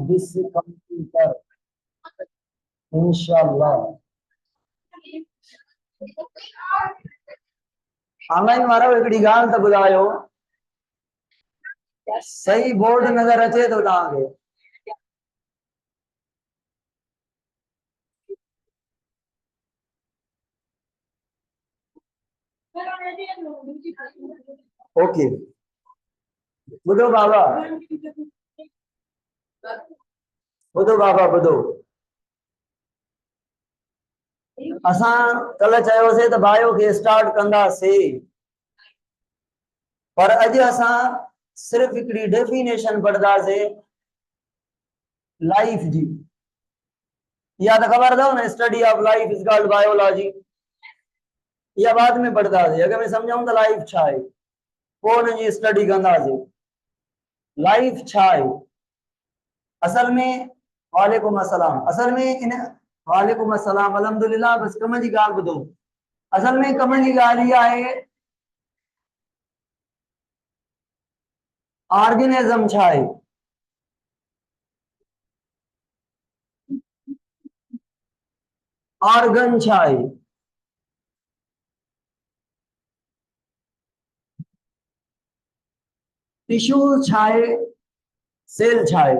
This computer इंशाल्लाह। Online वारा हिकिड़ी ॻाल्हि त ॿुधायो, सही बोर्ड नज़र अचे तो तव्हांखे? ओके, ॿुधो बाबा, ॿुधो बाबा ॿुधो। असां कल्ह चयोसीं त बायो खे स्टार्ट कंदासीं, पर अॼु असां सिर्फ़ हिकिड़ी डेफिनेशन पढ़ंदासीं लाइफ जी। या तो खबर अथव न, study of life is called biology. या बाद में पढ़ंदासीं, अॻे में सम्झूं त लाइफ छा आहे, पोइ हुन जी स्टडी कंदासीं। लाइफ छा आहे असल में? वालेकुम अस्सलाम। असल में इन वालेकुम अस्सलाम, अल्हम्दुलिल्लाह। बस कम जी ॻाल्हि ॿुधो। असल में कम जी ॻाल्हि इहा आहे, ऑर्गेनिज्म छा आहे? ऑर्गन छा आहे? टिश्यू छा आहे? सेल छा आहे?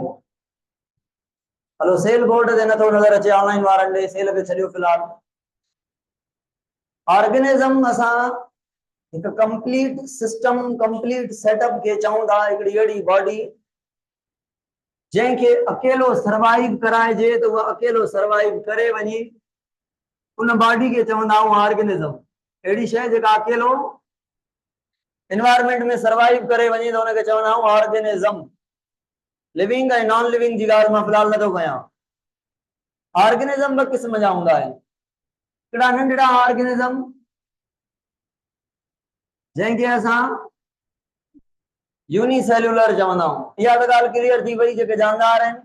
हलो, सेल बोर्ड ते नथो नज़र अचे ऑनलाइन वारनि ॾे, सेल खे छॾियो फ़िलहाल। ऑर्गेनिज्म असां हिकु कंप्लीट सिस्टम, कंप्लीट सेटअप खे चऊं था, हिकिड़ी अहिड़ी बॉडी जंहिंखे अकेलो सर्वाइव कराइजे त उहा अकेलो सर्वाइव करे वञे, उन बॉडी खे चवंदा आहियूं ऑर्गेनिज्म। अहिड़ी शइ जेका अकेलो एनवायरमेंट में सर्वाइव करे वञे त उनखे चवंदा आहियूं ऑर्गेनिज्म। लिविंग ऐं नॉन लिविंग जी ॻाल्हि मां फ़िलहाल नथो कयां। ऑर्गेनिज्म ॿ क़िस्म जा हूंदा आहिनि। हिकिड़ा नंढड़ा ऑर्गेनिज्म जंहिंखे असां यूनिसेल्यूलर चवंदा आहियूं। इहा त ॻाल्हि क्लियर थी वई। जेके जानदार आहिनि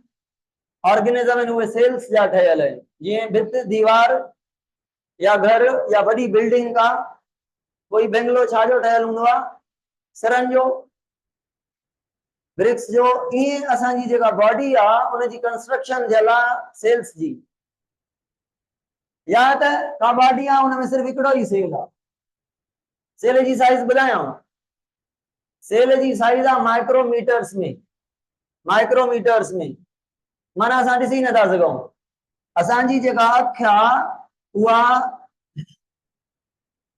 ऑर्गेनिज्म आहिनि उहे सेल्स जा ठहियल आहिनि। जीअं भित, दीवार या घर या वॾी बिल्डिंग का कोई बंगलो छाजो ठहियल हूंदो आहे? सिरनि जो, ब्रिक्स जो। ईअं असांजी जेका बॉडी आहे उनजी कंस्ट्रक्शन थियल आहे सेल्स जी। या त का बॉडी आहे उनमें सिर्फ़ हिकिड़ो ई सेल आहे। सेल जी साइज ॿुधायां? सेल जी साइज आहे माइक्रोमीटर्स में। माइक्रोमीटर्स में माना असां ॾिसी नथा सघूं। असांजी जेका अखि आहे उहा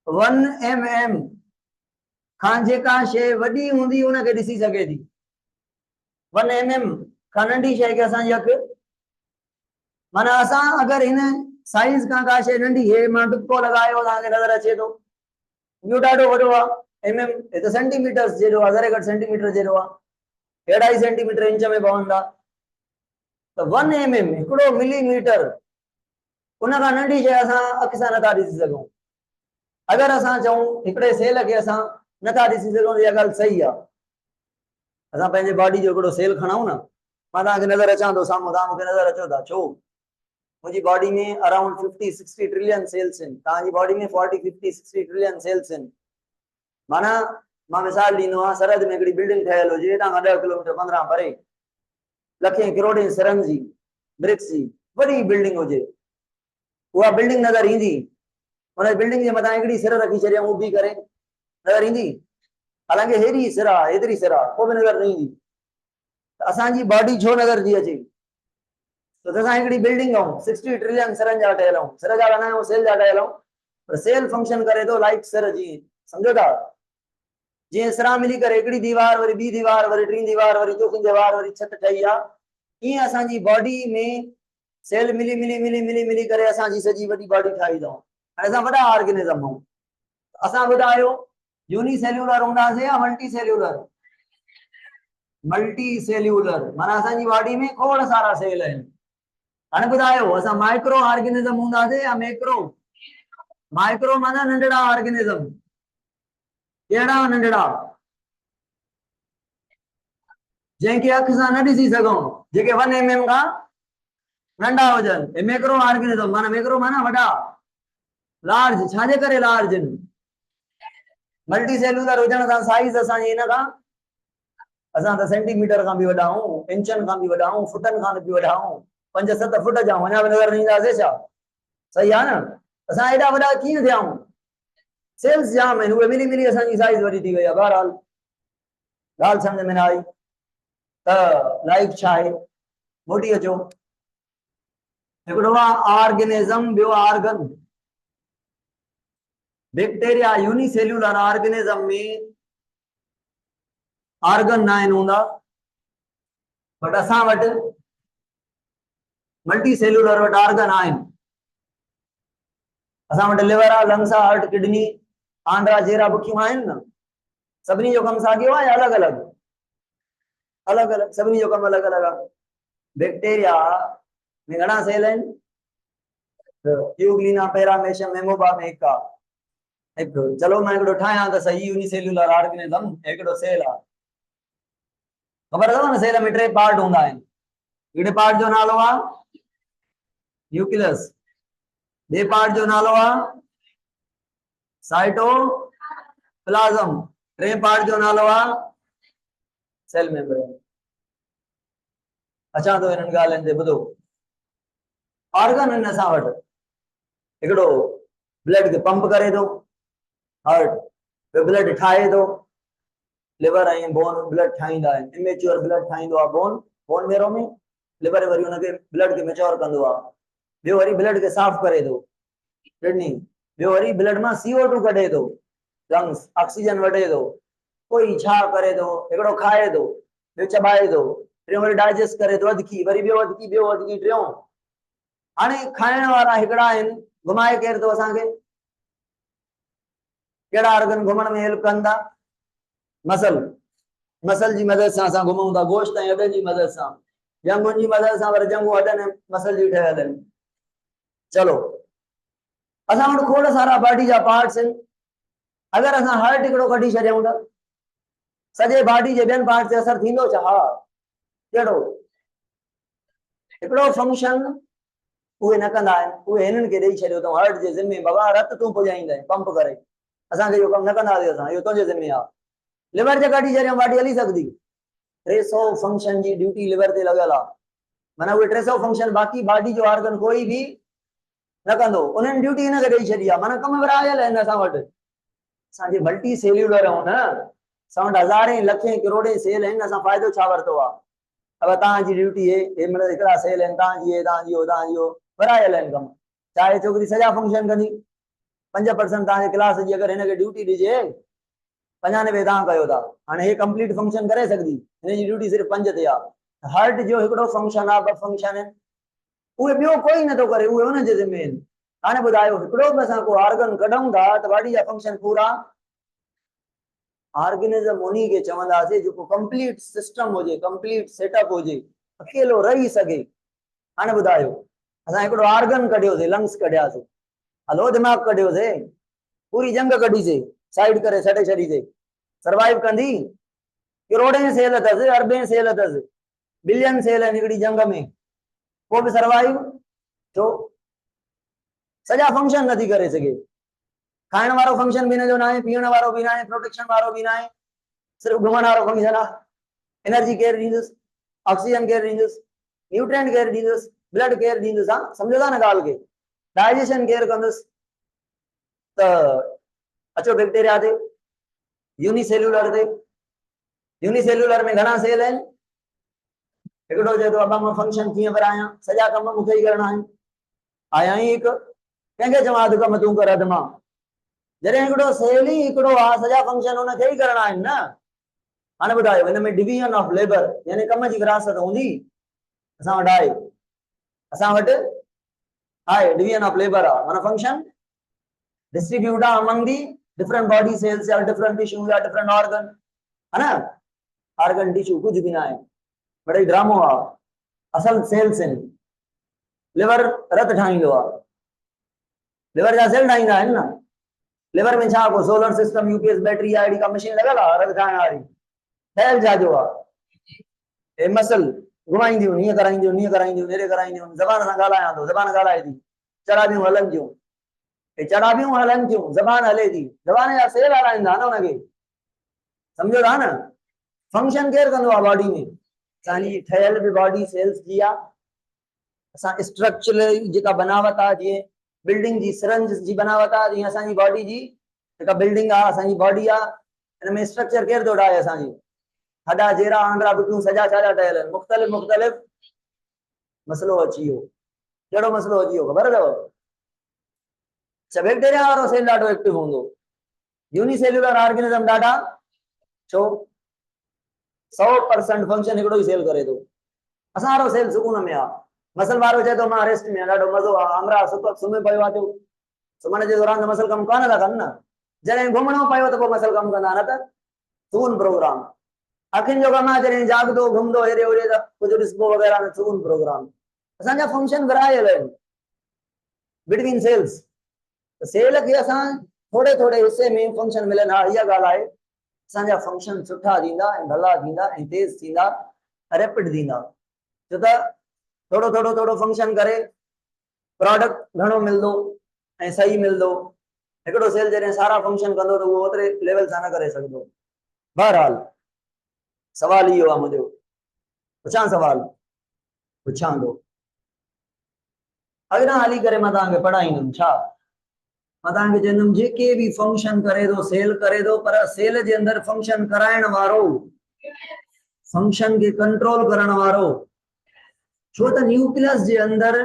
1 mm खां जेका शइ वॾी हूंदी उनखे ॾिसी सघे थी। 1 mm खां नंढी शइ खे असांजी अखि, माना असां अगरि हिन साइज खां का शइ नंढी है, मां टुको लगायो तव्हांखे नज़र अचे थो, इहो ॾाढो वॾो आहे। mm हे त सेंटीमीटर्स जहिड़ो आहे, ज़रे घटि सेंटीमीटर जहिड़ो आहे, 2.5 सेंटीमीटर इंच में पवंदा। त 1 mm हिकिड़ो मिलीमीटर, उन खां नंढी शइ असां अखि सां नथा ॾिसी सघूं। अगरि असां चऊं हिकिड़े सेल खे असां नथा ॾिसी सघूं त इहा ॻाल्हि सही आहे। असां पंहिंजे बॉडी जो हिकिड़ो सेल खणूं न, मां तव्हांखे नज़र अचां थो साम्हूं, तव्हां मूंखे नज़र अचो था। छो? मुंहिंजी बॉडी में अराउंड 50-60 ट्रिलियन सेल्स आहिनि। तव्हांजी बॉडी में 40-50-60 ट्रिलियन सेल्स आहिनि। माना मां मिसाल ॾींदो आहियां, सरहद में हिकिड़ी बिल्डिंग ठहियल हुजे, हितां खां 10 किलोमीटर 15 परे, लखें करोड़े सिरनि जी, ब्रिक्स जी वॾी बिल्डिंग हुजे, उहा बिल्डिंग नज़र ईंदी? उन बिल्डिंग जे मथां हिकिड़ी सिर रखी छॾियऊं ऊभी करे, नज़र ईंदी? हालांकि हेॾी सिर आहे, हेतिरी सिर आहे, पोइ बि नज़र न ईंदी। त असांजी बॉडी छो नज़र थी अचे? तो असां हिकिड़ी बिल्डिंग आहियूं, 60 ट्रिलियन सिरनि जा ठहियल आहियूं। सिर जा न आहियूं, सेल जा ठहियल आहियूं। पर सेल फंक्शन करे थो लाइक सिर जी, सम्झो था? जीअं सिरां मिली करे हिकिड़ी दीवार, वरी ॿी दीवार, वरी टीं दीवार, वरी चोथीं दीवार, वरी छत ठही आहे। ईअं असांजी बॉडी में सेल मिली मिली मिली मिली मिली करे असांजी सॼी वॾी बॉडी ठाही अथऊं। ऐं असां वॾा ऑर्गेनिज़म आहियूं। असां ॿुधायो यूनिसेल्यूलर हूंदासीं या मल्टी सेल्यूलर? मल्टी सेल्यूलर माना असांजी बॉडी में खोड़ सारा सेल आहिनि। हाणे ॿुधायो असां माइक्रो ऑर्गेनिज्म हूंदासीं या मैक्रो? माइक्रो माना नंढड़ा ऑर्गेनिज्म। कहिड़ा नंढड़ा? जंहिंखे अखि सां न ॾिसी सघूं, जेके 1 mm खां नंढा हुजनि। मैक्रो ऑर्गेनिज्म माना, मैक्रो माना वॾा, लार्ज। छाजे करे लार्ज आहिनि? मल्टी सेल्यूलर हुजण सां साइज असांजी हिन खां असां त सेंटीमीटर खां बि वॾा आहियूं, इंचनि खां बि वॾा आहियूं, फुटनि खां बि वॾा आहियूं, 5-7 फुट जा अञा बि नज़र न ईंदासीं छा? सही आहे न? असां एॾा वॾा कीअं थिया आहियूं? सेल्स जाम आहिनि, उहे मिली मिली असांजी साइज़ वॾी थी वई आहे। बहरहाल ॻाल्हि सम्झ में न आई त लाइफ छा आहे, मोटी अचो। हिकिड़ो आहे ऑर्गेनिज़म, ॿियो ऑर्गन। बैक्टीरिया यूनिसेल्यूलर ऑर्गेनिज़म में ऑर्गन ना आहिनि हूंदा, बट असां वटि मल्टी सेल्यूलर वटि ऑर्गन आहिनि। असां वटि लिवर आहे, लंग्स आहे, हार्ट, किडनी, आंड्रा, जेरा बुखियूं आहिनि न। सभिनी जो कमु साॻियो आहे या अलॻि अलॻि? अलॻि अलॻि, सभिनी जो कमु अलॻि अलॻि आहे। बैक्टीरिया में घणा सेल आहिनि? यूग्लिना, पैरामेशियम, एमोबा में हिकु आहे। हिकु, चलो मां हिकिड़ो ठाहियां त सही, यूनिसेल्यूलर ऑर्गेनिज़म हिकिड़ो सेल आहे। ख़बर अथव न, सेल में 3 पार्ट हूंदा आहिनि। हिकिड़े पार्ट जो नालो आहे न्यूक्लियस, ॿिए पार्ट जो नालो आहे साइटोप्लाज्म, 3 पार्ट जो नालो आहे सेल मेम्ब्रेन। अचां थो हिननि ॻाल्हियुनि ते, ॿुधो। ऑर्गन आहिनि असां वटि। हिकिड़ो ब्लड खे पंप करे थो, हार्ट, ब्लड ठाहे थो, लिवर ऐं बोन ब्लड ठाहींदा आहिनि। इमेच्योर ब्लड ठाहींदो आहे बोन मेरो में, लिवर वरी हुनखे ब्लड खे मेच्योर कंदो आहे। ॿियो वरी ब्लड खे साफ़ करे थो, किडनी। ॿियो वरी ब्लड मां CO2 कढे थो, लंग्स ऑक्सीजन वठे थो। कोई छा करे थो, हिकिड़ो खाए थो, ॿियो चबाए थो, टियों वरी डाइजेस्ट करे थो, अधकी, वरी ॿियो अधकी, टियों। हाणे खाइण वारा हिकिड़ा आहिनि, घुमाए केर थो असांखे? कहिड़ा ऑर्गन घुमण में हेल्प कनि था? मसल जी मदद सां असां घुमूं था, गोश्त ऐं हॾनि जी मदद सां, जंगुनि जी मदद सां, पर जंगूं हॾनि ऐं मसल जी ठहियल आहिनि। चलो, असां वटि खोड़ सारा बॉडी जा पार्ट्स आहिनि। अगरि असां हार्ट हिकिड़ो कढी छॾियूं त सॼे बॉडी जे ॿियनि पार्ट ते असर थींदो छा? हा। कहिड़ो? हिकिड़ो फंक्शन उहे न कंदा आहिनि, उहे हिननि खे ॾेई छॾियो अथऊं हार्ट जे ज़िम्मे। बाबा रत तूं पुॼाईंदे पंप करे, असांखे इहो कमु न कंदासीं, असां इहो तुंहिंजे ज़िम्मे आहे। लिवर जे कढी छॾियूं, बॉडी हली सकदी? 300 फंक्शन जी ड्यूटी लिवर ते लॻल आहे। माना उहे 300 फंक्शन बाक़ी बॉडी जो ऑर्गन कोई भी न कंदो, उन्हनि ड्यूटी हिनखे ॾेई छॾी आहे। माना कमु विरायल आहिनि असां वटि। असांजे मल्टी सेल्यूलर आहियूं न, असां वटि हज़ारें लखें करोड़ें सेल आहिनि। असां फ़ाइदो छा वरितो आहे? अब तव्हांजी ड्यूटी है, हे मतलब हिकिड़ा सेल आहिनि, तव्हांजी विरायल आहिनि कमु। चाहे छोकिरी सॼा फंक्शन कंदी, 5% तव्हांजे क्लास जी अगरि हिनखे ड्यूटी ॾिजे, 95 तव्हां कयो था। हाणे हे कंप्लीट फंक्शन करे सघंदी, हिन जी ड्यूटी सिर्फ़ु 5 ते आहे। हार्ट जो हिकिड़ो फंक्शन आहे, 2 फंक्शन आहिनि, उहे ॿियो कोई नथो करे, उहे हुनजे ज़िम्मे आहिनि। हाणे ॿुधायो, हिकिड़ो बि असां को ऑर्गन कढूं था त बॉडी जा फंक्शन पूरा। ऑर्गेनिज़म उन्हीं खे चवंदासीं जेको कंप्लीट सिस्टम हुजे, कंप्लीट सेटअप हुजे, अकेलो रही सघे। हाणे ॿुधायो, असां हिकिड़ो ऑर्गन कढियोसीं, लंग्स कढियासीं, हलो दिमाग़ कढियोसीं, पूरी जंग कढीसीं, साइड करे छॾे छॾीसीं, सर्वाइव कंदी? करोड़ें सेल अथसि, अरबें सेल अथसि, बिलियन सेल आहिनि हिकिड़ी जंग में, पोइ बि सर्वाइव छो? सॼा फंक्शन नथी करे सघे। खाइण वारो फंक्शन बि हिनजो न आहे, पीअण वारो बि न आहे, प्रोटेक्शन वारो बि न आहे, सिर्फ़ु घुमण वारो फंक्शन आहे। एनर्जी केर ॾींदुसि, ऑक्सीजन केर ॾींदुसि, न्यूट्रिएंट केर ॾींदुसि, ब्लड केर ॾींदुसि? हा, सम्झो था न ॻाल्हि खे? डाइजेशन केर कंदुसि? त अचो बैक्टीरिया ते, यूनिसेल्यूलर ते। यूनिसेल्यूलर में घणा सेल आहिनि? हिकिड़ो चए थो अबा मां फंक्शन कीअं विरायां, सॼा कम मूंखे ई करणा आहिनि। आया ई हिकु, कंहिंखे चवां अधु कम तूं कर, अधु मां? जॾहिं हिकिड़ो सेल ई हिकिड़ो आहे, सॼा फंक्शन हुनखे ई करणा आहिनि न। हाणे ॿुधायो, हिन में डिवीजन ऑफ लेबर यानी कम जी विरासत हूंदी? असां वटि आहे, असां वटि आहे डिवीजन ऑफ लेबर आहे, माना फंक्शन डिस्ट्रीब्यूट आहे among the different body cells या डिफरेंट टिश्यू या डिफरेंट ऑर्गन, है ना? ऑर्गन टिश्यू कुछ भी ना है, बड़ा ही ड्रामो आहे। असल सेल्स आहिनि। लिवर रत ठाहींदो आहे, लिवर जा सेल ठाहींदा आहिनि न। लिवर में छा को सोलर सिस्टम, यूपीएस बैटरी या अहिड़ी का मशीन लॻल आहे रत ठाहिण वारी? ठहियल छाजो आहे? हे मसल घुमाईंदियूं, हीअं कराईंदियूं, हीअं कराईंदियूं, हेॾे कराईंदियूं, ज़बान सां ॻाल्हायां थो, ज़बान ॻाल्हाए थी, चराबियूं हलनि थियूं, हे चराबियूं हलनि थियूं, ज़बान हले थी, ज़बान जा सेल हलाईंदा न हुनखे, सम्झो था न? फंक्शन केर कंदो आहे बॉडी में? असांजी ठहियल बि बॉडी सेल्स जी आहे। असां स्ट्रक्चरल जेका बनावट आहे, जीअं बिल्डिंग जी सिरंज जी बनावट आहे, जीअं असांजी बॉडी जी जेका बिल्डिंग आहे, असांजी बॉडी आहे, हिन में स्ट्रक्चर केर थो ठाहे? असांजी हॾा जेरा आंद्रा बुटियूं सॼा छा ठहियल आहिनि? मुख़्तलिफ़ मुख़्तलिफ़ मसलो अची वियो। कहिड़ो मसलो अची वियो ख़बर अथव? बैक्टीरिया वारो सेल ॾाढो एक्टिव हूंदो, यूनिसेल्युलर ऑर्गेनिज्म ॾाढा, छो 100% फंक्शन हिकिड़ो ई सेल करे थो। असां वारो सेल सुकून में आहे। मसल वारो चए थो मां रेस्ट में ॾाढो मज़ो आहे, हमरा सुम्ही पियो आहे, थियो सुम्हण जे दौरान त मसल कमु कान था कनि न। जॾहिं घुमणो पियो त पोइ मसल कमु कंदा, न त सुकून प्रोग्राम। अखियुनि जो कमु आहे, जॾहिं जाॻंदो घुमंदो हेॾे होॾे त कुझु ॾिसबो वग़ैरह न, सुकून प्रोग्राम। असांजा फंक्शन विरायल आहिनि बिटवीन सेल्स। सेल खे असां थोरे थोरे हिस्से में फंक्शन मिलनि। हा, इहा ॻाल्हि आहे, असांजा फंक्शन सुठा थींदा ऐं भला थींदा ऐं तेज़ थींदा, रैपिड थींदा। छो त थोरो थोरो थोरो फंक्शन करे प्रोडक्ट घणो मिलंदो ऐं सही मिलंदो। हिकिड़ो सेल जॾहिं सारा फंक्शन कंदो त उहो ओतिरे लेवल सां न करे सघंदो। बहरहाल सवाल इहो आहे मुंहिंजो, पुछां सवाल? पुछां थो। अॻियां हली करे मां तव्हांखे पढ़ाईंदुमि छा? मां तव्हांखे चवंदुमि जेके बि फंक्शन करे थो सेल करे थो, पर सेल जे अंदरि फंक्शन कराइण वारो, फंक्शन खे कंट्रोल करण वारो, छो त न्यूक्लियस जे अंदरि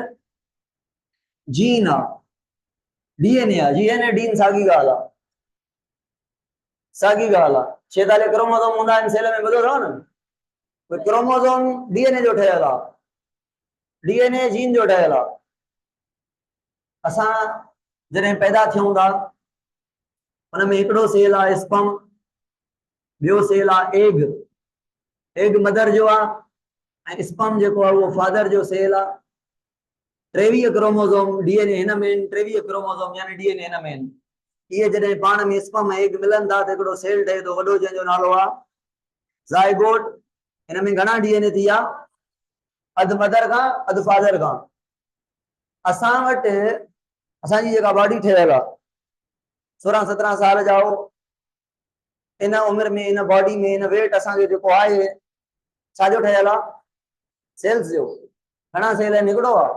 जीन आहे, डीएनए आहे। जीएनए डीन साॻी ॻाल्हि आहे, साॻी ॻाल्हि आहे। 46 क्रोमोसोम हूंदा आहिनि सेल में, ॿुधो अथव न? क्रोमोसोम डीएनए जो ठहियल आहे, डीएनए जीन जो ठहियल आहे। असां जॾहिं पैदा थियूं था, हुन में हिकिड़ो सेल आहे स्पर्म, ॿियो सेल आहे एग। एग मदर जो आहे ऐं स्पर्म जेको आहे उहो फादर जो सेल आहे। 23 क्रोमोसोम डीएनए हिन में, 23 क्रोमोसोम यानी डीएनए हिन में। इहे जॾहिं पाण में स्पर्म एग मिलनि था त हिकिड़ो सेल ठहे थो वॾो, जंहिंजो नालो आहे ज़ाइगोट। हिन में घणा डीएनए थी विया? अधु मदर खां अधु फादर खां। असां वटि असांजी जेका बॉडी ठहियल आहे, 16-17 साल जा हो, इन उमिरि में, इन बॉडी में, इन वेट असांजो जेको आहे छाजो ठहियल आहे? सेल्स जो। घणा सेल आहिनि? हिकिड़ो आहे।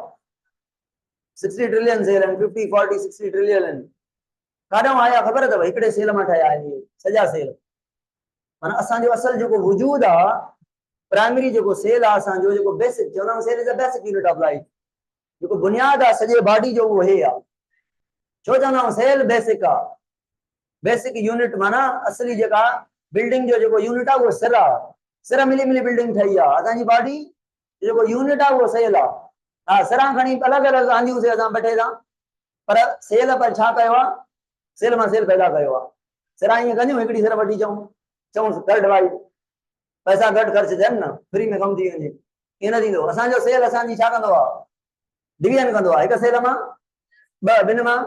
60 ट्रिलियन सेल आहिनि, 50, 40, 60 ट्रिलियन आहिनि। काॾों आया ख़बर अथव? हिकिड़े सेल मां ठहिया आहिनि सॼा सेल। माना असांजो असल जेको वजूद आहे, प्राइमरी जेको सेल आहे असांजो, जेको बेसिक चवंदा cell is the basic unit of life, जेको बुनियाद आहे सॼे बॉडी जो, उहो हे आहे। छो चवंदा सेल बेसिक आहे? बेसिक यूनिट माना असली जेका बिल्डिंग जो जेको यूनिट आहे उहो सिर आहे। सिर मिली मिली बिल्डिंग ठही आहे। असांजी बॉडी जेको यूनिट आहे उहो सेल आहे। हा, सिरां खणी अलॻि अलॻि आंदियूं से असां ॿ टे सां, पर सेल पर छा कयो आहे? सेल मां सेल पैदा कयो आहे। सिरां ईअं कंदियूं, हिकिड़ी सिर वठी चऊं गॾु वारी, पैसा घटि ख़र्च थियनि न, फ्री में कमु थी वञे, ईअं न थींदो। असांजो सेल असांजी छा कंदो आहे? डिवीजन कंदो आहे। हिकु सेल मां ॿ, ॿिनि मां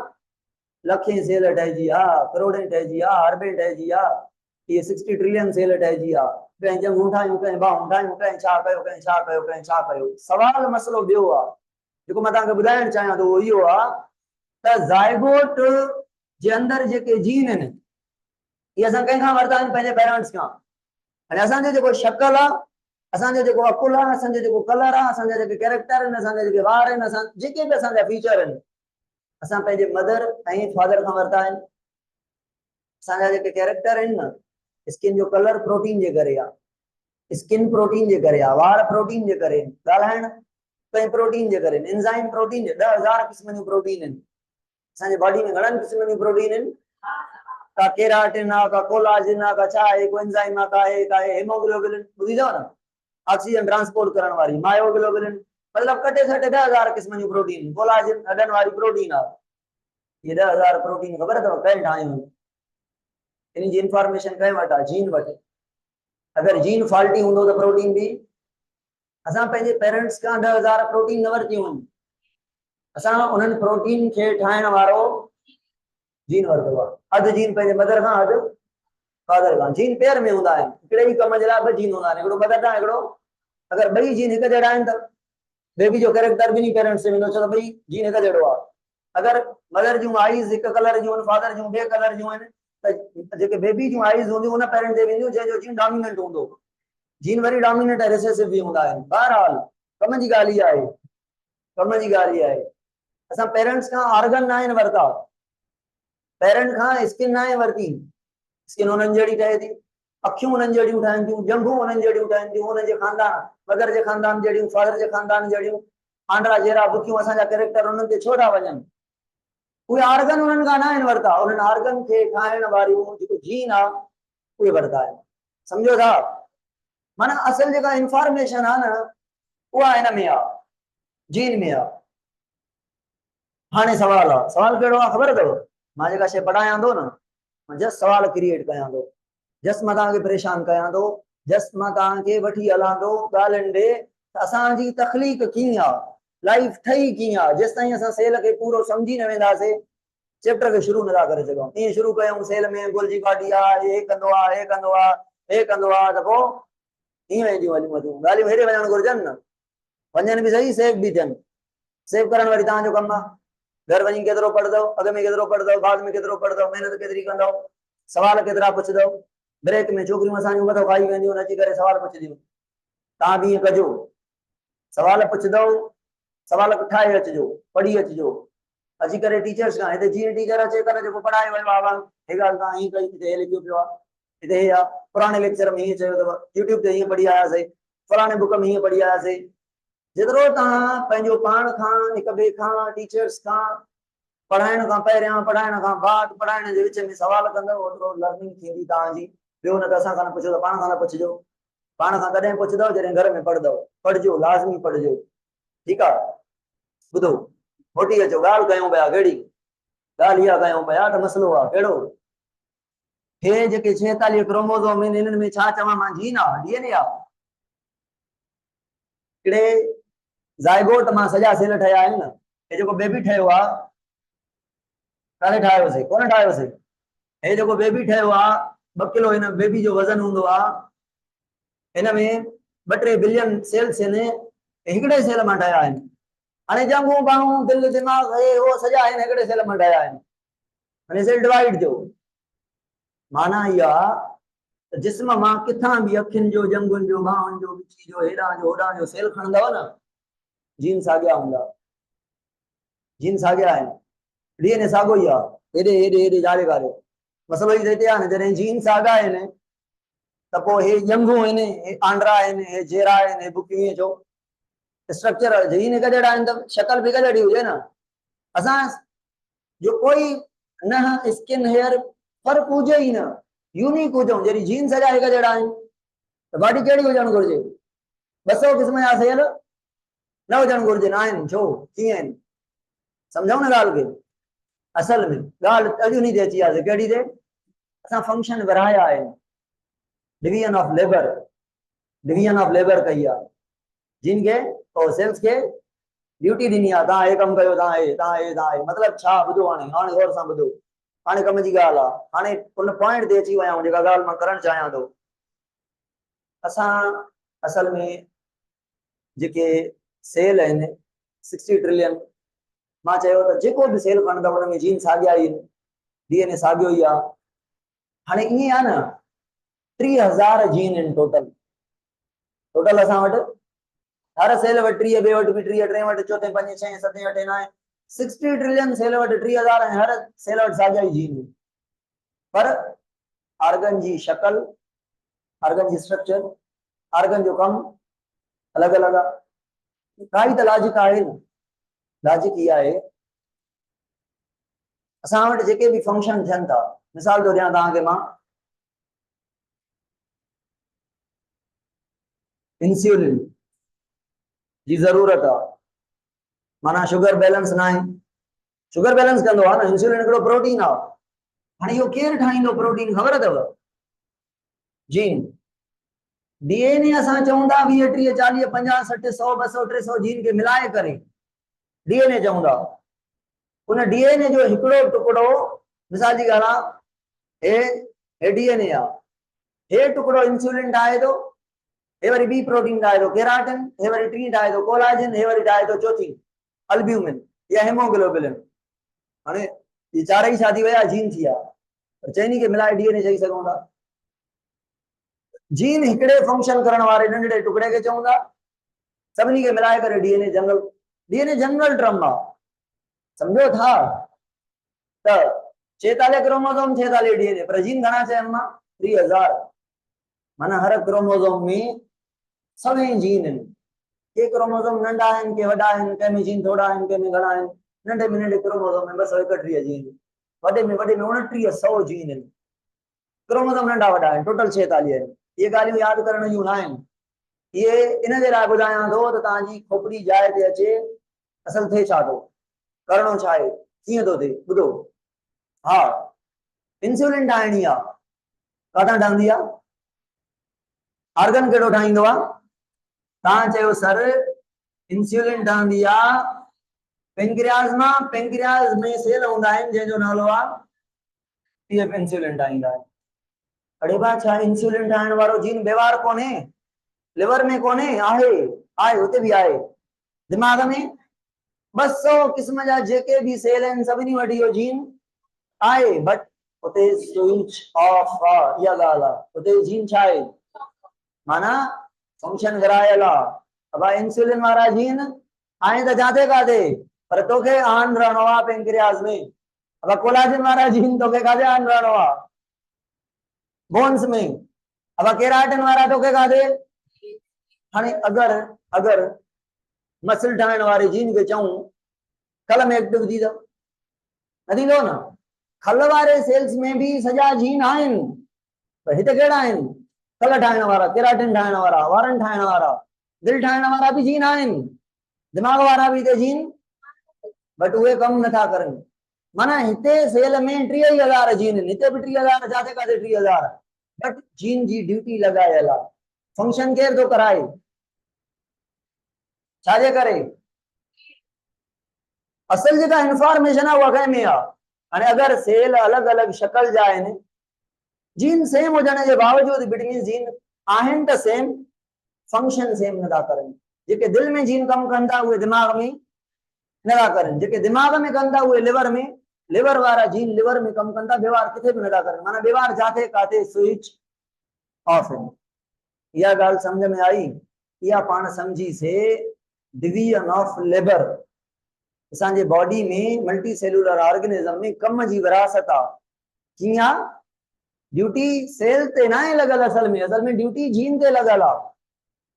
लखें सेल ठहिजी आहे, करोड़ें ठहिजी आहे, अरबें ठहिजी आहे। इहे 60 ट्रिलियन सेल ठहिजी आहे। कंहिं जंगूं ठाहियूं, कंहिं बाहूं ठाहियूं, कंहिं छा कयो, कंहिं छा कयो, कंहिं छा कयो। सवाल मसलो ॿियो आहे जेको मां तव्हांखे ॿुधाइणु चाहियां थो, उहो इहो आहे त ज़ाइगोट जे अंदरि जेके जीन आहिनि, इहे असां कंहिंखां वरिता आहिनि? पंहिंजे पेरेंट्स खां। हाणे असांजो जेको शकल आहे, असांजो जेको अकुल आहे, असांजो जेको कलर आहे, असांजा जेके कैरेक्टर आहिनि, असांजा जेके वार आहिनि, असां जेके बि असांजा फीचर आहिनि, असां पंहिंजे मदर ऐं फादर खां वरिता आहिनि। असांजा जेके कैरेक्टर आहिनि न, स्किन जो कलर प्रोटीन जे करे आहे, स्किन प्रोटीन जे करे आहे, वार प्रोटीन जे करे, ॻाल्हाइण कंहिं प्रोटीन जे करे, एंजाइम प्रोटीन जे, 10,000 क़िस्म जूं प्रोटीन आहिनि। असांजे बॉडी में घणनि क़िस्म जूं प्रोटीन आहिनि? का केराटिन आहे, का कोलाजिन आहे, का छा आहे, कोएंजाइम आहे, का आहे हेमोग्लोबिन, ॿुधी अथव न? ऑक्सीजन ट्रांसपोर्ट करण वारी मायोग्लोबिन, मतलब कटे सटे 10,000 क़िस्म जूं प्रोटीन। कोलाजिन हॾनि वारी प्रोटीन आहे। ये 10,000 प्रोटीन ख़बर अथव कंहिं ठाहियूं? इन जी इंफॉर्मेशन कंहिं वटि आहे? जीन वटि। अगरि जीन फॉल्टी हूंदो त प्रोटीन बि, असां पंहिंजे पेरेंट्स खां 10,000 प्रोटीन न वरितियूं आहिनि। असां उन्हनि प्रोटीन खे ठाहिण वारो जीन वरितो आहे। अधु जीन पंहिंजे मदर खां, अधु फादर खां। जीन पेयर में हूंदा आहिनि, हिकिड़े ई कम जे लाइ 2 जीन हूंदा आहिनि, हिकिड़ो मदर खां, हिकिड़ो। अगरि 2 जीन हिकु जहिड़ा आहिनि त बेबी जो कैरेक्टर ॿिन्ही पेरेंट्स से वेंदो, छो त 2 जीन हिकु जहिड़ो आहे। अगरि मदर जूं आईज़ हिकु कलर जूं आहिनि, फादर जूं ॿिए कलर जूं आहिनि, त जेके बेबी जूं आईज़ हूंदियूं उन पेरेंट ते वेंदियूं जंहिंजो जीन डोमिनेंट हूंदो। जीन वरी डोमिनेंट है, रिसेसिव भी हूंदा आहिनि। बहरहाल कम जी ॻाल्हि इहा आहे, कम जी ॻाल्हि इहा आहे। असां पेरेंट्स खां ऑर्गन न आहिनि वरिता, पेरेंट खां स्किन न आहे वरिती। स्किन उन्हनि जहिड़ी ठहे थी, अखियूं उन्हनि जहिड़ियूं ठहनि थियूं, जंघूं उन्हनि जहिड़ियूं ठहनि थियूं, उन्हनि जे ख़ानदान, मदर जे ख़ानदान जहिड़ियूं, फादर जे ख़ानदान जहिड़ियूं, आंड्रा जहिड़ा बुखियूं, असांजा कैरेक्टर उन्हनि ते छो था वञनि? उहे ऑर्गन उन्हनि खां न आहिनि वरिता, उन्हनि ऑर्गन खे ठाहिण वारियूं जेको जीन आहे उहे वरिता आहिनि। सम्झो था? माना असल जेका इंफॉर्मेशन आहे न उहा हिन में आहे, जीन में आहे। हाणे सवाल आहे, सवाल कहिड़ो आहे ख़बर अथव? मां जेका शइ पढ़ायां थो न, मां जस्ट सवाल क्रिएट कयां थो, जस्ट मां तव्हांखे परेशान कयां थो, जस्ट मां तव्हांखे वठी हलां थो ॻाल्हियुनि ॾे त असांजी तख़लीक़ कीअं आहे, लाइफ ठही कीअं आहे। जेसि ताईं असां सेल खे पूरो सम्झी न वेंदासीं चैप्टर खे शुरू नथा करे सघूं। ईअं शुरू कयूं सेल में गुल जी गाॾी आहे, हे कंदो आहे, हे कंदो आहे, हे कंदो आहे, त पोइ ईअं वेंदियूं वञूं वधियूं ॻाल्हियूं हेॾे वञणु घुरिजनि न, वञनि बि सही, सेव बि थियनि। सेव करणु वरी तव्हांजो कमु आहे। घर वञी केतिरो पढ़ंदव, अॻ में केतिरो पढ़ंदव, बाद में केतिरो पढ़ंदव, महिनत केतिरी कंदव, सवाल केतिरा पुछंदव। ब्रेक में छोकिरियूं असांजूं मथां खाई वेंदियूं अची करे सवाल पुछंदियूं। तव्हां बि ईअं कजो, सवाल पुछंदव, सवाल ठाहे अचिजो, पढ़ी अचिजो, अची करे टीचर्स खां, हिते जीअं टीचर अचे करे जेको पढ़ाए वियो आहे, हे ॻाल्हि तव्हां हीअं कई, हिते हे लिखियो पियो आहे, हिते हे आहे, पुराणे लेक्चर में हीअं चयो अथव, यूट्यूब ते हीअं पढ़ी आयासीं, फलाणे बुक में हीअं पढ़ी आयासीं। जेतिरो तव्हां पंहिंजो पाण खां, हिक ॿिए खां, टीचर्स खां, पढ़ाइण खां पहिरियां, पढ़ाइण खां बाद, पढ़ाइण जे विच में सवाल कंदव, ओतिरो लर्निंग थींदी तव्हांजी। ॿियो न त असां खां न पुछो त पाण खां न पुछिजो। पाण खां कॾहिं पुछंदव जॾहिं घर में पढ़ंदव, पढ़िजो, लाज़मी पढ़िजो। ठीकु आहे? ॿुधो, मोटी अचो, ॻाल्हि कयूं पिया कहिड़ी ॻाल्हि इहा कयूं पिया त मसइलो आहे कहिड़ो, हे जेके 46 क्रोमोज़ोम आहिनि, इन्हनि में छा चवां मां, जीन आहे, डीएनए आहे। हिकिड़े ज़ाइगोट मां सॼा सेल ठहिया आहिनि न, हे जेको बेबी ठहियो आहे, काॾे ठाहियोसीं, कोन ठाहियोसीं, हे जेको बेबी ठहियो आहे, 2 किलो हिन बेबी जो वज़न हूंदो आहे, हिन में 2-3 बिलियन सेल्स आहिनि, हिकिड़े सेल मां ठहिया आहिनि। हाणे जंगूं बाहूं, दिलि, दिमाग़, हे हो सॼा आहिनि हिकिड़े सेल मां ठहिया आहिनि। हाणे सेल डिवाइड थियो, माना इहा त जिस्म मां किथां बि अखियुनि जो, जंगुनि जो, बाहुनि जो, बिची जो, हेॾां जो होॾां जो सेल खणंदव न, जीन साॻिया हूंदा, जीन साॻिया आहिनि, डीएनए साॻियो ई आहे, हेॾे हेॾे हेॾे जाड़े कारे। मसइलो ई हिते आहे न, जॾहिं जीन साॻिया आहिनि त पोइ हे जंगूं आहिनि, हे आंड्रा आहिनि, हे जेरा आहिनि, हे बुकियूं, ईअं छो? स्ट्रक्चर जीन हिक जहिड़ा आहिनि त शक्ल बि हिक जहिड़ी हुजे न। असां जो कोई न स्किन हेयर फर्क़ु हुजे ई न, यूनिक हुजूं, जॾहिं जीन सॼा हिक जहिड़ा आहिनि त बॉडी कहिड़ी हुजणु घुरिजे? 200 क़िस्म जा सेल न हुजणु घुरिजनि, आहिनि छो, कीअं आहिनि? सम्झूं न ॻाल्हि खे। असल में ॻाल्हि अॼु उन्ही ते अची वियासीं, कहिड़ी ते? असां फंक्शन विरहाया आहिनि, division of labour, division of labour कई आहे, जिन खे और सेल्स के ड्यूटी ॾिनी आहे, तव्हां हे कमु कयो, तव्हां हे मतिलबु छा? ॿुधो, हाणे गौर सां ॿुधो, हाणे कम जी ॻाल्हि आहे, हाणे उन पॉइंट ते अची विया आहियूं जेका ॻाल्हि मां करणु चाहियां थो। असां असल में जेके सेल आहिनि 60 ट्रिलियन, मां चयो त जेको बि सेल खणंदव उन में जीन साॻिया ई आहिनि, डीएनए साॻियो ई आहे। हाणे ईअं आहे न, 30,000 जीन आहिनि टोटल असां वटि, हर सेल वटि 30, ॿिए वटि बि 30, टे वटि, चोथे, 5, 6, 7, 8, 9, 60 ट्रिलियन सेल वटि 30,000 ऐं हर सेल वटि साॻिया ई जीन आहिनि। पर ऑर्गन जी शक्ल, ऑर्गन जी स्ट्रक्चर, ऑर्गन जो कमु अलॻि अलॻि आहे। काई त लॉजिक आहे न, लॉजिक इहा आहे, असां वटि जेके बि फंक्शन थियनि था, मिसाल थो ॾियां तव्हांखे मां, इंसुलिन जी ज़रूरत आहे, माना शुगर बैलेंस न आहे, शुगर बैलेंस कंदो आहे न, इंसुलिन हिकिड़ो प्रोटीन आहे। हाणे इहो केरु ठाहींदो प्रोटीन, ख़बर अथव? जीन। डीएनए असां चऊं था 20, 30, 40, 50, 60, 100, 200, 300 जीन खे मिलाए करे डीएनए चऊं था। उन डीएनए जो हिकिड़ो टुकड़ो, मिसाल जी ॻाल्हि आहे, हे डीएनए आहे, हे टुकड़ो इंसुलिन ठाहे थो, हे वरी बी प्रोटीन ठाहे थो केराटिन, हे वरी टी ठाहे थो कोलाजन, हे वरी ठाहे थो चौथी अल्ब्यूमिन या हेमोग्लोबिन। हाणे ये चारई छा थी विया, जीन थी विया, चइनी खे मिलाए डीएनए चई सघूं था। जीन हिकड़े फंक्शन करण वारे नंढड़े टुकड़े के चवंदा, सभिनी के मिलाए करे DNA general, DNA general term आ, समझो था त 46 क्रोमोसोम 46 डीएनए, पर जीन घणा चयन मां 3000, माना हर क्रोमोसोम में सभई जीन आहिनि, के क्रोमोसोम नंढा आहिनि के वॾा आहिनि, कंहिंमें जीन थोड़ा आहिनि कंहिंमें घणा आहिनि, नंढे में नंढे क्रोमोसोम में 231 जीन, वॾे में 2900 जीन आहिनि, क्रोमोसोम नंढा वॾा आहिनि, टोटल 46 आहिनि। ये ॻाल्हियूं यादि करण जूं न आहिनि, ये इन जे लाइ ॿुधायां थो त तव्हांजी खोपड़ी जाइ ते अचे, असल थिए छा थो, करणो छा आहे, कीअं थो थिए, ॿुधो। हा, इंसुलिन ठाहिणी आहे, काथां ठहंदी आहे, ऑर्गन कहिड़ो ठाहींदो आहे, तव्हां चयो सर इंसुलिन ठहंदी आहे पेंक्रियाज मां, पेंक्रियाज में सेल हूंदा आहिनि जंहिंजो नालो आहे पीएफ, इंसुलिन ठाहींदा आहिनि। अड़े भाउ छा इंसुलिन ठाहिण वारो जीन व्यवहार कोन्हे, लिवर में कोन्हे, आहे हुते बि आहे, दिमाग में 200 क़िस्म जा जेके भी सेल आहिनि सभिनी वटि इहो जीन आहे, बट उते स्विच ऑफ आहे, इहा ॻाल्हि आहे, उते जीन छा आहे, माना फंक्शन विरायल आहे। अब इंसुलिन वारा जीन आए त जाते काथे, पर तोखे आन रहणो आहे पेंक्रियाज में। अब कोलाजन वारा जीन तोखे काथे आन रहणो आहे, बोन्स में। अब केराटिन वारा तोखे काथे, हाणे अगर मसल ठाहिण वारे जीन खे चऊं खल में एक्टिव थी त न थींदो न, खल वारे सेल्स में भी सॼा जीन आहिनि, पर हिते कहिड़ा आहिनि, खल ठाहिण वारा, केराटिन ठाहिण वारा, वारनि ठाहिण वारा, दिलि ठाहिण वारा भी जीन आहिनि, दिमाग वारा भी हिते जीन, बट उहे कम नथा करनि। माना हिते सेल में 30,000 जीन आहिनि, हिते भी 30,000, जाते काथे 30,000, बट जीन जी ड्यूटी लॻायल आहे, फंक्शन केर थो कराए, छाजे करे, असल जेका इंफॉर्मेशन आहे उहा कंहिं में आहे। हाणे अगर सेल अलग अलग शक्ल जा आहिनि, जीन सेम हुजण जे बावजूद बिटवीन जीन आहिनि त सेम, फंक्शन सेम नथा करनि। जेके दिल में जीन कम कनि था उहे दिमाग में नथा करनि, जेके दिमाग में कनि था उहे लिवर में, लिवर वारा जीन लिवर में कम कनि था, व्यवहार किथे भी नथा करनि, माना व्यवहार जाते काथे स्विच ऑफ है। इहा ॻाल्हि समझ में आई, इहा पाण समझीसे डिवीजन ऑफ लेबर। असांजे बॉडी में मल्टी सेलुलर ऑर्गेनिज्म में कम जी विरासत आहे, कीअं ड्यूटी सेल ते ना लॻल, असल में ड्यूटी जीन ते लॻल आहे।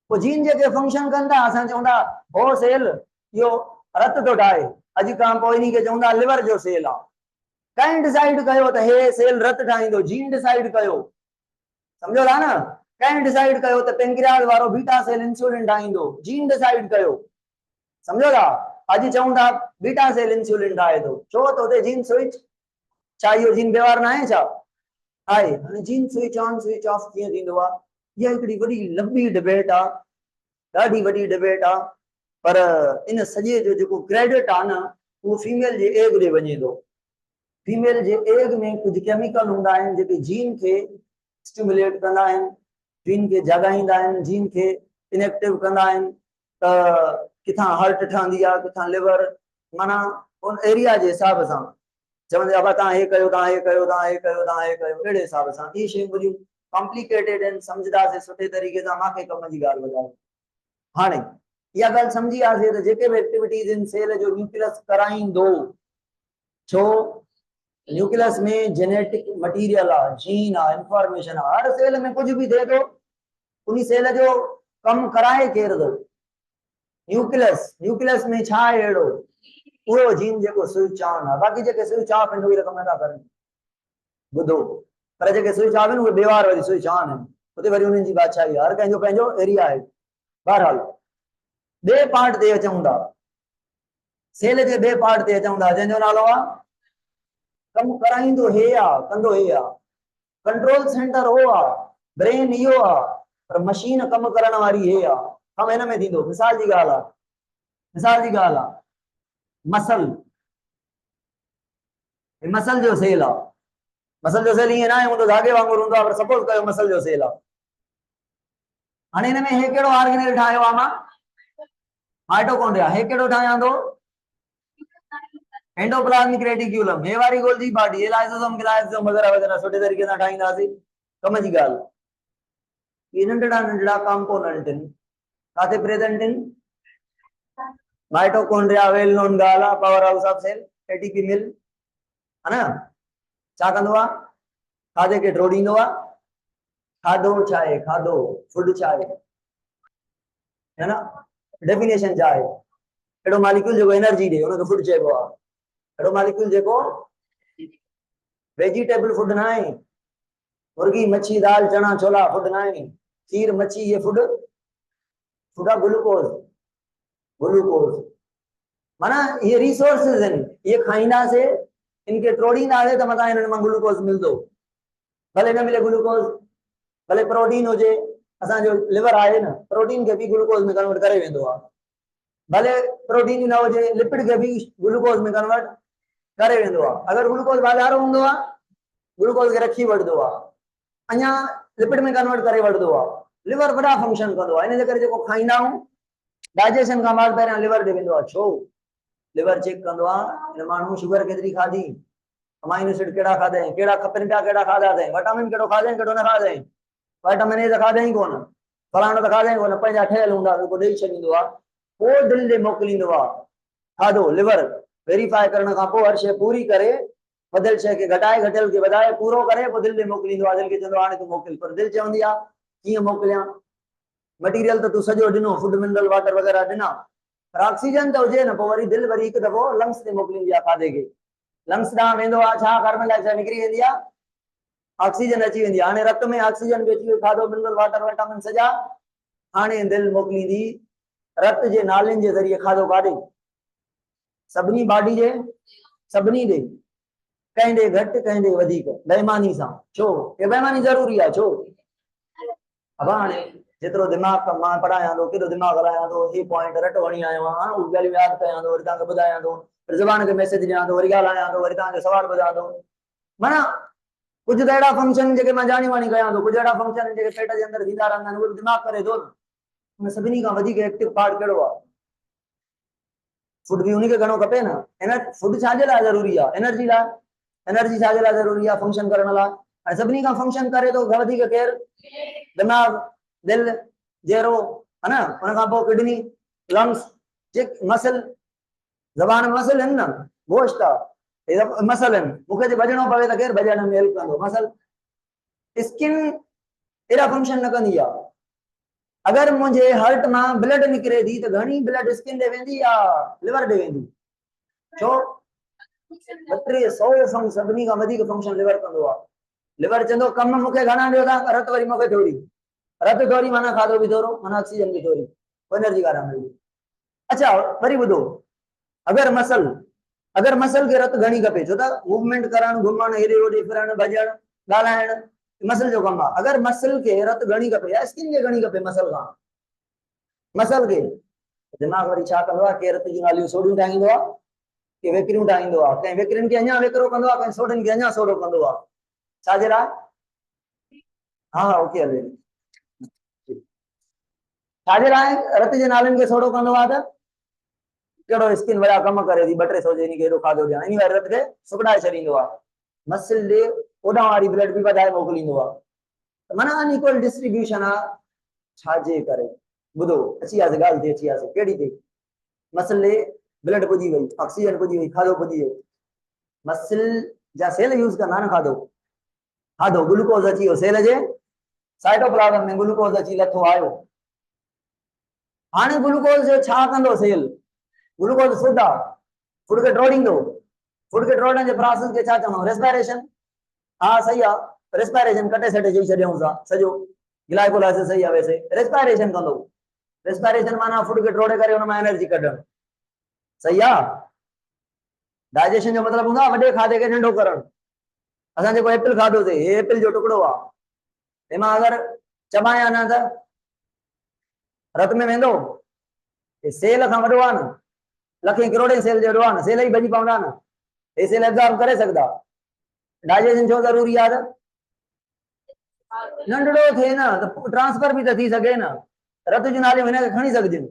वो जीन जेके फंक्शन कनि था, असां चवंदा हो सेल इहो रत थो ठाहे, अॼु खां पोइ इन्ही खे चवंदा लिवर जो सेल आहे, कंहिं डिसाइड कयो त हे सेल रत ठाहींदो, जीन डिसाइड कयो, समझो था न, कंहिं डिसाइड कयो त पेंक्रियाज वारो बीटा सेल इंसुलिन ठाहींदो, जीन डिसाइड कयो, समझो था। अॼु चऊं था बीटा सेल इंसुलिन ठाहे थो, छो त हुते जीन स्विच, छा इहो जीन व्यवहार न आहे छा, आहे। हाणे gene switch on switch off कीअं थींदो आहे, इहा हिकिड़ी वॾी लंबी डिबेट आहे, ॾाढी वॾी डिबेट आहे, पर इन सॼे जो जेको क्रेडिट आहे न, उहो फीमेल जे एग ॾे वञे थो। फीमेल जे एग में कुछ केमिकल हूंदा आहिनि जेके जीन खे स्टिमुलेट कंदा आहिनि, जीन खे जगाईंदा आहिनि, जीन खे इनएक्टिव कंदा आहिनि, त किथां हार्ट ठहंदी आहे, किथां लिवर, माना उन एरिया जे हिसाब सां चवंदे अब तव्हां हे कयो, तव्हां हे कयो, तव्हां हे कयो, तव्हां हे कयो, अहिड़े हिसाब सां। इहे शयूं वॾियूं कॉम्प्लिकेटेड आहिनि, सम्झदासीं सुठे तरीक़े सां, मूंखे कम जी ॻाल्हि ॿुधायो। हाणे इहा ॻाल्हि सम्झीयासीं त जेके बि एक्टिविटीज़ इन सेल जो न्यूक्लियस कराईंदो, छो न्यूक्लियस में जेनेटिक मटीरियल आहे, जीन आहे, इंफॉर्मेशन आहे, हर सेल में कुछ भी थिए थो उन सेल जो कम कराए केर थो, न्यूक्लियस। न्यूक्लियस में छा आहे अहिड़ो, उहो जीन जेको स्विच ऑन आहे, बाक़ी जेके स्विच ऑफ आहिनि उहे कम नथा करनि, ॿुधो, पर जेके स्विच ऑफ आहिनि उहे व्यवहार वरी स्विच ऑन आहिनि, उते वरी उन्हनि जी बादशाही आहे, हर कंहिंजो पंहिंजो एरिया आहे। बहरहाल ॿिए पार्ट ते अचूं था, सेल जे ॿिए पार्ट ते अचूं था, जंहिंजो नालो आहे कम कराईंदो हे आहे, कंदो हे आहे, कंट्रोल सेंटर हो आहे, ब्रेन इहो आहे, पर मशीन कम करण वारी हे आहे, कम हिन में थींदो। मिसाल जी ॻाल्हि आहे, मिसाल जी ॻाल्हि आहे, मसल, मसल जो सेल आहे, मसल जो सेल ईअं न आहे हूंदो धागे वांगुरु हूंदो आहे, पर सपोज कयो मसल जो सेल आहे। हाणे हिन में हे कहिड़ो ऑर्गेनेल ठाहियो आहे मां, माइटोकॉन्ड्रिया, हे कहिड़ो ठाहियां थो, एंडोप्लाज्मिक रेटिक्यूलम, हे वारी गोल्जी बॉडी, हे लाइसोसोम, गिलाइसोसोम वगैरह वगैरह सुठे तरीक़े सां ठाहींदासीं, कम जी ॻाल्हि। ये नंढड़ा कंपोनेंट आहिनि काथे प्रेजेंट आहिनि माइटोकॉन्ड्रिया वेल नोन ॻाल्हि आहे power house of cell ATP मिल है ना छा कंदो आहे खाधे खे ड्रोड़ींदो आहे खाधो छा आहे खाधो फूड छा आहे है ना डेफिनेशन छा आहे अहिड़ो मालिक्यूल जेको एनर्जी ॾे हुनखे फूड चइबो आहे अहिड़ो मालिक्यूल जेको वेजिटेबल फूड ना है मुर्गी मच्छी दाल चना छोला फूड ना है खीर मच्छी ये फूड फूड आहे ग्लूकोज ग्लूकोज माना ये रिसोर्सेज हैं ये खाईंदा से इनके ट्रोड़ींदा से तो मता इन में ग्लूकोज मिलदो भले न मिले ग्लूकोज भले प्रोटीन हो जे असा जो लिवर आए ना प्रोटीन के भी ग्लूकोज में कन्वर्ट करे वेंदो आ भले प्रोटीन न हो जे लिपिड के भी ग्लूकोज में कन्वर्ट करे वेंदो आ अगर ग्लूकोज बाजार होंदो आ ग्लूकोज के रखी वठदो आ अन्या लिपिड में कन्वर्ट करे वठदो आ लिवर बड़ा फंक्शन कंदो आ इन जे करे जो खाईंदा हूं डाइजेशन का बाद पहले लिवर दे वेंदो आ छो लिवर चेक कंदो आ इन मानू शुगर केतरी खादी अमाइनो एसिड केड़ा खादे केड़ा खपन पिया केड़ा खादा थे विटामिन केड़ो खादे केड़ो न खादे विटामिन ए खादे ही कोन फलाणो त खादे कोन पंहिंजा ठहियल हूंदा को ॾेई छॾींदो आ पोइ दिल ॾे मोकिलींदो आ खाधो लिवर वेरीफाई करण खां पोइ हर शइ पूरी करे बदल शइ खे घटाए घटियल खे वधाए पूरो करे पोइ दिल ॾे मोकिलींदो आहे दिल खे चवंदो हाणे तूं मोकिल पर दिल चवंदी आहे कीअं मोकिलियां मटीरियल तो तू सजो ॾिनो फूड मिनरल वाटर वगैरह ॾिना पर ऑक्सीजन तो हुजे न पोइ वरी दिल वरी हिकु दफ़ो लंग्स ते मोकिलींदी आहे खाधे खे लंग्स ॾांहुं वेंदो आहे छा कार्बन डाइऑक्साइड निकिरी वेंदी आहे ऑक्सीजन अची वेंदी आहे हाणे रत में ऑक्सीजन बि अची वई खाधो मिनरल वाटर विटामिन सॼा हाणे दिल मोकिलींदी रत जे नालियुनि जे ज़रिए खाधो काढे सभिनी बॉडी जे सभिनी ॾे कंहिं ॾे घटि कंहिं ॾे वधीक बेईमानी सां छो हे बेईमानी ज़रूरी आहे छो अब हाणे जेतिरो दिमाग़ मां पढ़ायां थो केॾो दिमाग़ हलायां थो ही पॉइंट रट वणी आयो आहियां उहे ॻाल्हियूं यादि कयां थो वरी तव्हांखे ॿुधायां थो फिर ज़बान खे मैसेज ॾियां थो वरी ॻाल्हायां थो वरी तव्हांखे सवाल ॿुधायां थो माना कुछ तो अड़ा फंक्शन जेके मैं जानी वानी कया तो कुछ अड़ा फंक्शन जेके पेट के अंदर थींदा रहंदा आहिनि उहे दिमाग़ करे थो न सभिनी खां वधीक एक्टिव पार्ट कहिड़ो आहे फूड भी उन्हीं के घणो खपे न एनर्जी फूड छाजे लाइ ज़रूरी आहे एनर्जी छाजे लाइ ज़रूरी आहे फंक्शन करण लाइ ऐं सभिनी खां फंक्शन करे थो वधीक केरु दिमाग़ दिल जेरो है ना उन खां पोइ किडनी लंग्स चिक मसल ज़बान मसल आहिनि न गोश्त आहे मसल आहिनि मूंखे जे भॼणो पवे त केरु भॼण में हेल्प कंदो मसल स्किन एड़ा फंक्शन न कंदी आहे अगर मुझे हार्ट में ब्लड निकरे थी तो घणी ब्लड स्किन दे वेंदी या लिवर दे वेंदी छो 200 सभिनी खां वधीक फंक्शन लिवर कंदो आहे लिवर चंदो कम मूंखे घणा ॾियो था रत वरी मूंखे थोड़ी रत थोड़ी माना खाधो भी थोरो माना ऑक्सीजन भी थोड़ी एनर्जी काॾां मिलदी अच्छा वरी ॿुधो अगर मसल के रत घणी खपे छो त मूवमेंट करण घुमण हेॾे होॾे फिरण भॼण ॻाल्हाइण मसल जो कम आहे अगर मसल के रत घणी खपे या स्किन के घणी खपे मसल के दिमाग़ वरी छा कंदो आहे के रत जूं नालियूं सोडियूं ठाहींदो आहे के वेकिरियूं ठाहींदो आहे कंहिं वेकिरियुनि खे अञा वेकिरो कंदो आहे कंहिं सोडनि खे अञा सोडो कंदो आहे छाजे लाइ हा ओके हले छाजे लाइ रत जे नालियुनि खे सोडो कंदो आहे त केड़ो स्किन वड़ा कम करे थी 200 जे इनके एॾो खाधो ॾियां इन वारे रत खे सुकड़ाए छॾींदो आहे मसल ॾे ओॾां वारी ब्लड बि वधाए मोकिलींदो आहे माना अनइक्वल डिस्ट्रीब्यूशन आहे छाजे करे ॿुधो अची वियासीं ॻाल्हि ते अची वियासीं कहिड़ी ते मसल ॾे ब्लड पुॼी वई ऑक्सीजन पुॼी वई खाधो पुॼी वियो मसल जा सेल यूज़ कंदा न खाधो ग्लूकोज अची वियो सेल जे साइटोप्लाज़म में ग्लूकोज अची लथो आयो हाणे ग्लूकोज जो छा कंदो सेल ग्लूकोज फूड आहे फूड खे ड्रोड़ींदो फूड के ड्रोड़ण जे प्रोसेस के छा चवणो रेस्पिरेशन हाँ सही आहे रेस्पिरेशन कटे सटे चई छॾियूं था सॼो ग्लाइकोलाइसिस सही आहे वैसे रेस्पिरेशन कंदो रेस्पिरेशन माना फूड के ड्रोड़े करे उनमां एनर्जी कढण सही आहे डाइजेशन जो मतलब हूंदो आहे वॾे खाधे खे नंढो करण असां जेको एप्पल खाधोसीं हे एप्पल जो टुकड़ो आहे एमां अगर चबायां न त रत में वेंदो सेल खां वॾो आहे न लखें करोड़े सेल जो वॾो आहे न सेल ई भॼी पवंदा न हे सेल एब्जॉर्ब करे सघंदा डाइजेशन छो ज़रूरी आहे त नंढड़ो थिए न त ट्रांसफर भी त थी सघे न रत जूं नालियूं हिनखे खणी सघजनि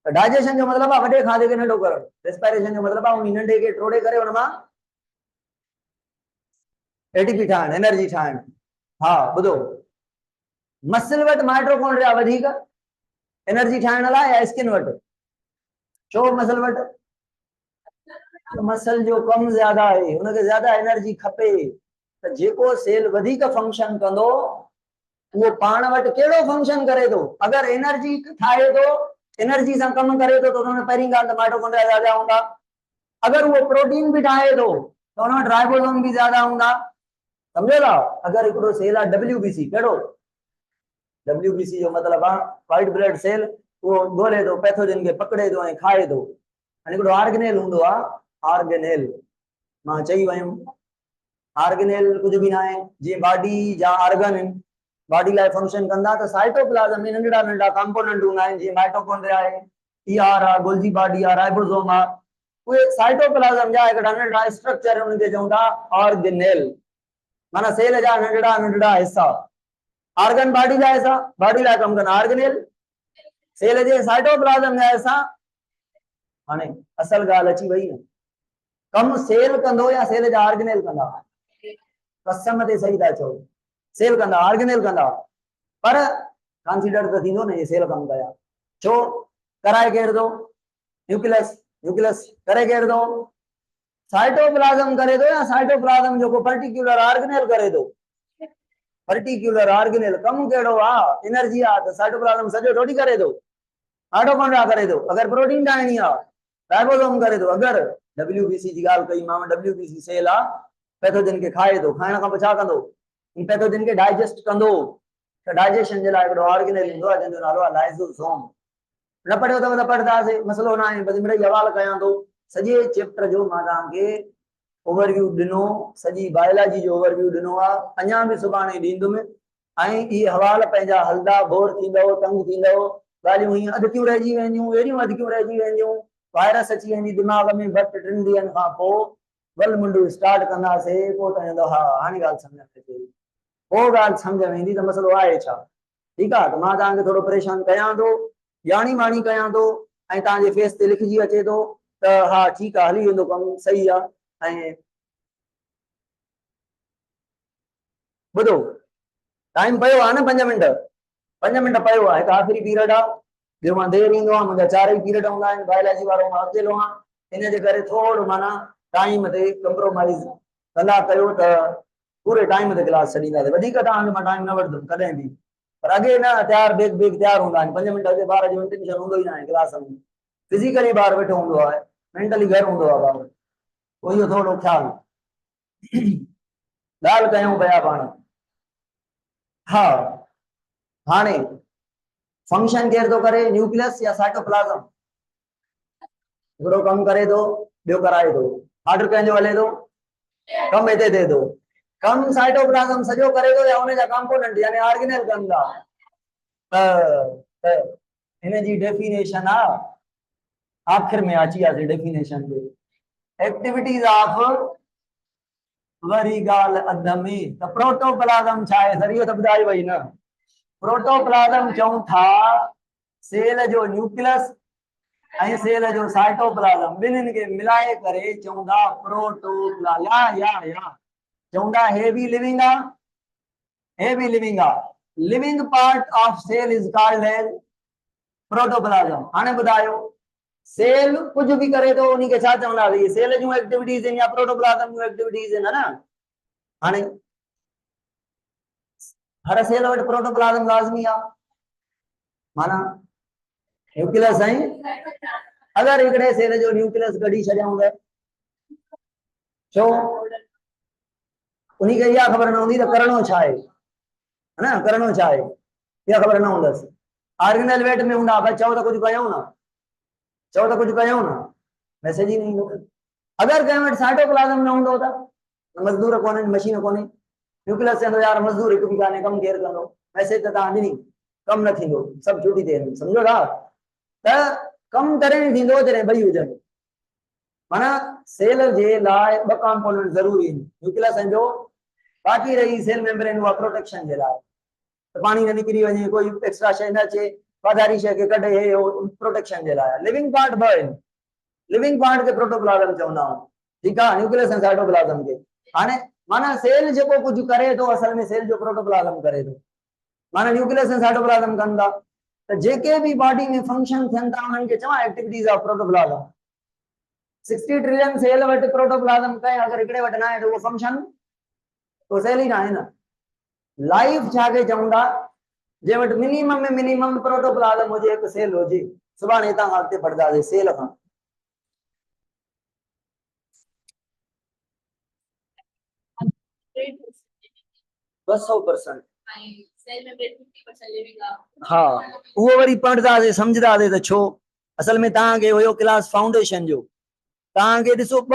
डाइजेशन जो मतलब आहे वॾे खाधे खे नंढो करण रेस्पिरेशन जो मतलब आहे उन नंढे खे टोड़े करे उन मां एटीपी ठाहिण एनर्जी ठाहिण हाँ ॿुधो मसल वट माइटोकॉन्ड्रिया वधिक एनर्जी ठाहिण लाइ या स्किन वट? छो मसल वट? मसल जो कम ज्यादा है, उनके ज्यादा एनर्जी खपे, त जेको सेल वधिक फंक्शन कंदो वो पाण वट केड़ो फंक्शन करे तो? अगर एनर्जी ठाहे तो, एनर्जी से कम करे तो उन्होंने पहली गाल तो माइटोकॉन्ड्रिया ज्यादा होंदा। अगर वो प्रोटीन भी ठाहे तो उन्होंने राइबोसोम भी ज्यादा होंदा। समझो था? अगर एकड़ो सेल आ डब्ल्यूबीसी, केड़ो डब्ल्यूबीसी जो मतलब आ व्हाइट ब्लड सेल, वो गोले दो पैथोजन के पकड़े दो खाए दो। एकड़ो ऑर्गेनेल होंदो आ, ऑर्गेनेल मां चई वयम, ऑर्गेनेल कुछ भी ना है जी बॉडी जा ऑर्गन बॉडी लाइ फंक्शन कंदा तो साइटोप्लाज्म में नंढड़ा नंढड़ा कंपोनेंट हूंदा आहिनि, जीअं माइटोकॉन्ड्रिया आहे, ईआर आहे, गोल्जी बॉडी आहे, राइबोसोम आहे, उहे साइटोप्लाज्म जा हिकिड़ा नंढड़ा स्ट्रक्चर उनखे चऊं था ऑर्गेनेल, माना सेल जा नंढड़ा नंढड़ा हिस्सा। ऑर्गन बॉडी जा हिस्सा, बॉडी लाइ कमु कंदा ऑर्गेनेल, सेल जे साइटोप्लाज्म जा हिस्सा। हाणे असल ॻाल्हि अची वई न, कमु सेल कंदो या सेल जा ऑर्गेनेल कंदा? कसम ते सही था चओ, सेल कंदा, ऑर्गेनेल कंदा, पर कंसीडर तो थींदो न ये सेल कम कया। छो कराए केर दो? न्यूक्लियस, न्यूक्लियस करे केर दो? साइटोप्लाज्म करे दो या साइटोप्लाज्म जो को पर्टिकुलर ऑर्गेनेल करे दो? पर्टिकुलर ऑर्गेनेल कम केड़ो आ? एनर्जी आ तो साइटोप्लाज्म सजो थोड़ी करे दो, माइटोकॉन्ड्रिया करे दो। अगर प्रोटीन ठाहिणी आ राइबोसोम करे दो। अगर डब्ल्यूबीसी जी गाल कई मां, डब्ल्यूबीसी सेल आ पैथोजन के खाए दो, खाइण खां पोइ छा कंदो? पैथोजन के डाइजेस्ट कंदो, तो डाइजेशन जे लाइ हिकिड़ो ऑर्गेनेल हूंदो आहे जंहिंजो नालो आहे लाइसोसोम। न पढ़ियो अथव त पढ़ंदासीं, मसलो न आहे, बस मिड़ई हवालो कयां थो। सॼे चैप्टर जो मां तव्हांखे ओवरव्यू ॾिनो, सॼी बायोलॉजी जो ओवरव्यू ॾिनो आहे, अञा बि सुभाणे ॾींदुमि। ऐं इहे हवाल पंहिंजा हलंदा, बोर थींदव, तंग थींदव, ॻाल्हियूं हीअं अधकियूं रहिजी वेंदियूं, अहिड़ियूं अधकियूं रहिजी वेंदियूं, वायरस अची वेंदी दिमाग़ में, बट 3 ॾींहंनि खां पोइ वल मुंडू स्टार्ट कंदासीं, पोइ चवंदो हा हाणे ॻाल्हि सम्झ में अचे, पोइ ॻाल्हि सम्झ में ईंदी त मसलो आहे छा। ठीकु आहे, त मां तव्हांखे थोरो परेशान कयां थो, ॼाणी माणी कयां थो, ऐं तव्हांजे फेस ते लिखिजी अचे थो त हा ठीकु आहे, हली वेंदो कमु, सही आहे। ऐं ॿुधो, टाइम पियो आहे न 5 मिंट, 5 मिंट पियो आहे, हिकु आख़िरी पीरियड आहे, ॿियो मां देरि ईंदो आहे, मुंहिंजा 4 ई पीरियड हूंदा आहिनि, बायोलॉजी वारो मां अकेलो आहियां, इन जे करे थोरो माना टाइम ते कंप्रोमाइज़ कंदा कयो त पूरे टाइम ते क्लास छॾींदासीं। वधीक तव्हांखे मां टाइम न वठंदुमि कॾहिं बि, पर अॻे न तयारु बेग तयारु हूंदा आहिनि, 5 मिंट अॻे ॿार जो इंटेंशन हूंदो ई न आहे क्लास में, फिज़िकली ॿार वेठो हूंदो आहे, मेंटली घर हूंदो आहे ॿार, पोइ इहो थोरो ख़्यालु ॻाल्हि कयूं पिया पाण। हा हाणे फंक्शन केर थो करे, न्यूक्लियस या साइटोप्लाज्म? हिकिड़ो कमु करे थो, ॿियो कराए थो, ऑर्डर कंहिंजो हले थो, कमु हिते थिए थो, कमु साइटोप्लाज्म सॼो करे थो या उनजा कंपोनेंट यानी ऑर्गेनेल कनि था? त हिन जी डेफिनेशन आहे, आख़िर में अची वियासीं डेफिनेशन ते, एक्टिविटीज ऑफ वरी ॻाल्हि अध में, त प्रोटोप्लाज्म छा आहे? सर इहो त ॿुधाई वई न, प्रोटोप्लाज्म चऊं था सेल जो न्यूक्लियस ऐं सेल जो साइटोप्लाज्म ॿिन्हिनि खे मिलाए करे चऊं था प्रोटोप्लाज्म, या चऊं था हे बि लिविंग आहे, हे बि लिविंग आहे, living part of cell is called as protoplasm. हाणे ॿुधायो, सेल कुछ भी करे तो उन्हीं के साथ चवंदा भई सेल जूं एक्टिविटीज आहिनि या प्रोटोप्लाज्म जूं एक्टिविटीज आहिनि, है न? हाणे हर सेल वटि प्रोटोप्लाज्म लाज़मी आहे, माना न्यूक्लियस ऐं अगर हिकिड़े सेल जो न्यूक्लियस कढी छॾियऊं त छो? उन्हीं खे इहा ख़बर न हूंदी त करणो छा आहे, है न? करणो छा आहे इहा ख़बर न हूंदसि। ऑर्गेनल वेट में हूंदा, बस चओ त कुछ कयूं न, चओ त कुछ कयूं न, मैसेज ही नहीं होगा। अगर कंहिं वटि साइटोप्लाज्म न हूंदो त मजदूर कोन्हे, मशीन कोन्हे, न्यूक्लियस चवंदो यार मजदूर हिकु बि कान्हे, कमु केरु कंदो, मैसेज त तव्हां ॾिनी, कमु न थींदो, सभु छुटी ते आहिनि, सम्झो था? त कमु तॾहिं थींदो जॾहिं ॿई हुजनि, माना सेल जे लाइ ॿ कंपोनेंट ज़रूरी आहिनि, न्यूक्लियस जो, बाक़ी रही सेल मेम्ब्रेन उहा प्रोटेक्शन जे लाइ, त पाणी न निकिरी वञे, कोई एक्स्ट्रा शइ न अचे, वाधारी शइ खे कढे, हे प्रोटेक्शन जे लाइ। लिविंग पार्ट ॿ आहिनि, लिविंग पार्ट खे प्रोटोप्लाज्म चवंदा आहियूं, ठीकु आहे, न्यूक्लियस ऐं साइटोप्लाज्म खे। हाणे माना सेल जेको कुझु करे थो, असल में सेल जो प्रोटोप्लाज्म करे थो, माना न्यूक्लियस ऐं साइटोप्लाज़म कनि था त जेके भी बॉडी में फंक्शन थियनि था उन्हनि खे चवां एक्टिविटीज़ ऑफ प्रोटोप्लाज़म 60 ट्रिलियन सेल वटि प्रोटोप्लाज़म कई अगर हिकिड़े वटि न आहे त उहो फंक्शन तो सेल ही ना है ना लाइफ छाके चवंदा जे वटि मिनिमम में मिनिमम प्रोटोप्लाज़म हुजे हिकु सेल हुजे सुभाणे हितां खां अॻिते पढ़ंदासीं सेल खां 200% हाँ वो वरी पढ़ंदासीं सम्झंदासीं त छो असल में तव्हांखे हुयो क्लास फाउंडेशन जो तव्हांखे ॾिसो